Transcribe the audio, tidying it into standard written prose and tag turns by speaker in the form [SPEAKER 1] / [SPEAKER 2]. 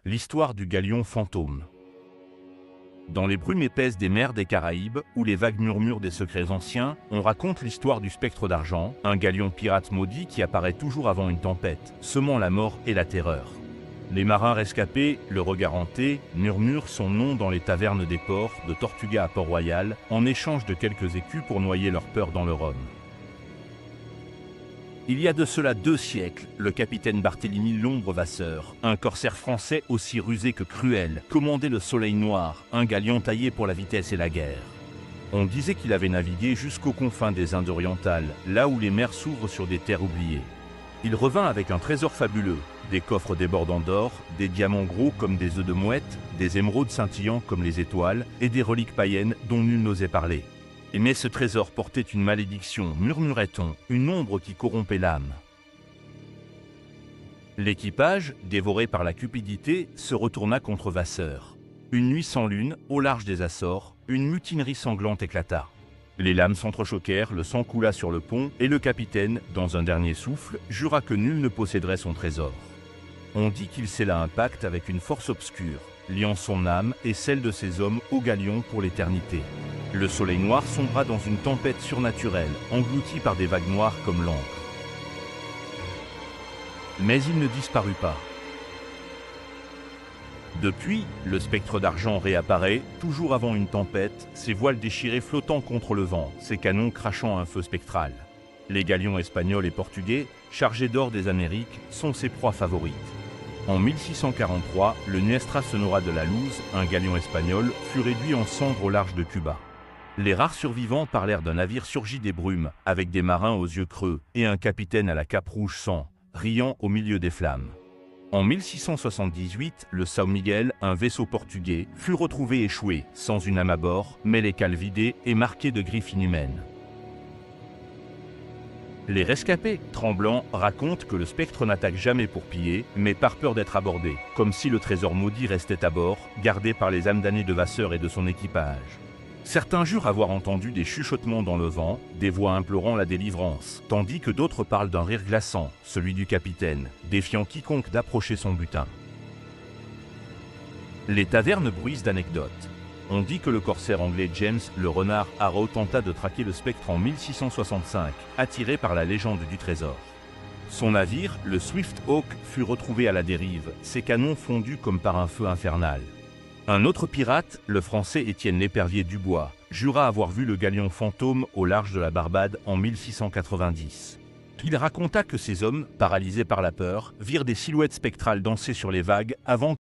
[SPEAKER 1] L'histoire du galion fantôme. Dans les brumes épaisses des mers des Caraïbes, où les vagues murmurent des secrets anciens, on raconte l'histoire du spectre d'argent, un galion pirate maudit qui apparaît toujours avant une tempête, semant la mort et la terreur. Les marins rescapés, le regard hanté, murmurent son nom dans les tavernes des ports, de Tortuga à Port-Royal, en échange de quelques écus pour noyer leur peur dans le rhum. Il y a de cela 2 siècles, le capitaine Barthélemy l'Ombre Vasseur, un corsaire français aussi rusé que cruel, commandait le Soleil Noir, un galion taillé pour la vitesse et la guerre. On disait qu'il avait navigué jusqu'aux confins des Indes orientales, là où les mers s'ouvrent sur des terres oubliées. Il revint avec un trésor fabuleux, des coffres débordant d'or, des diamants gros comme des œufs de mouette, des émeraudes scintillants comme les étoiles, et des reliques païennes dont nul n'osait parler. Mais ce trésor portait une malédiction, murmurait-on, une ombre qui corrompait l'âme. L'équipage, dévoré par la cupidité, se retourna contre Vasseur. Une nuit sans lune, au large des Açores, une mutinerie sanglante éclata. Les lames s'entrechoquèrent, le sang coula sur le pont, et le capitaine, dans un dernier souffle, jura que nul ne posséderait son trésor. On dit qu'il scella un pacte avec une force obscure, liant son âme et celle de ses hommes au galion pour l'éternité. Le Soleil Noir sombra dans une tempête surnaturelle, englouti par des vagues noires comme l'encre. Mais il ne disparut pas. Depuis, le spectre d'argent réapparaît, toujours avant une tempête, ses voiles déchirées flottant contre le vent, ses canons crachant un feu spectral. Les galions espagnols et portugais, chargés d'or des Amériques, sont ses proies favorites. En 1643, le Nuestra Sonora de la Luz, un galion espagnol, fut réduit en cendres au large de Cuba. Les rares survivants parlèrent d'un navire surgi des brumes, avec des marins aux yeux creux, et un capitaine à la cape rouge sang, riant au milieu des flammes. En 1678, le São Miguel, un vaisseau portugais, fut retrouvé échoué, sans une âme à bord, mais les cales vidées et marquées de griffes inhumaines. Les rescapés, tremblants, racontent que le spectre n'attaque jamais pour piller, mais par peur d'être abordé, comme si le trésor maudit restait à bord, gardé par les âmes damnées de Vasseur et de son équipage. Certains jurent avoir entendu des chuchotements dans le vent, des voix implorant la délivrance, tandis que d'autres parlent d'un rire glaçant, celui du capitaine, défiant quiconque d'approcher son butin. Les tavernes bruissent d'anecdotes. On dit que le corsaire anglais James le Renard Harrow tenta de traquer le spectre en 1665, attiré par la légende du trésor. Son navire, le Swift Hawk, fut retrouvé à la dérive, ses canons fondus comme par un feu infernal. Un autre pirate, le français Étienne Lépervier Dubois, jura avoir vu le galion fantôme au large de la Barbade en 1690. Il raconta que ses hommes, paralysés par la peur, virent des silhouettes spectrales danser sur les vagues avant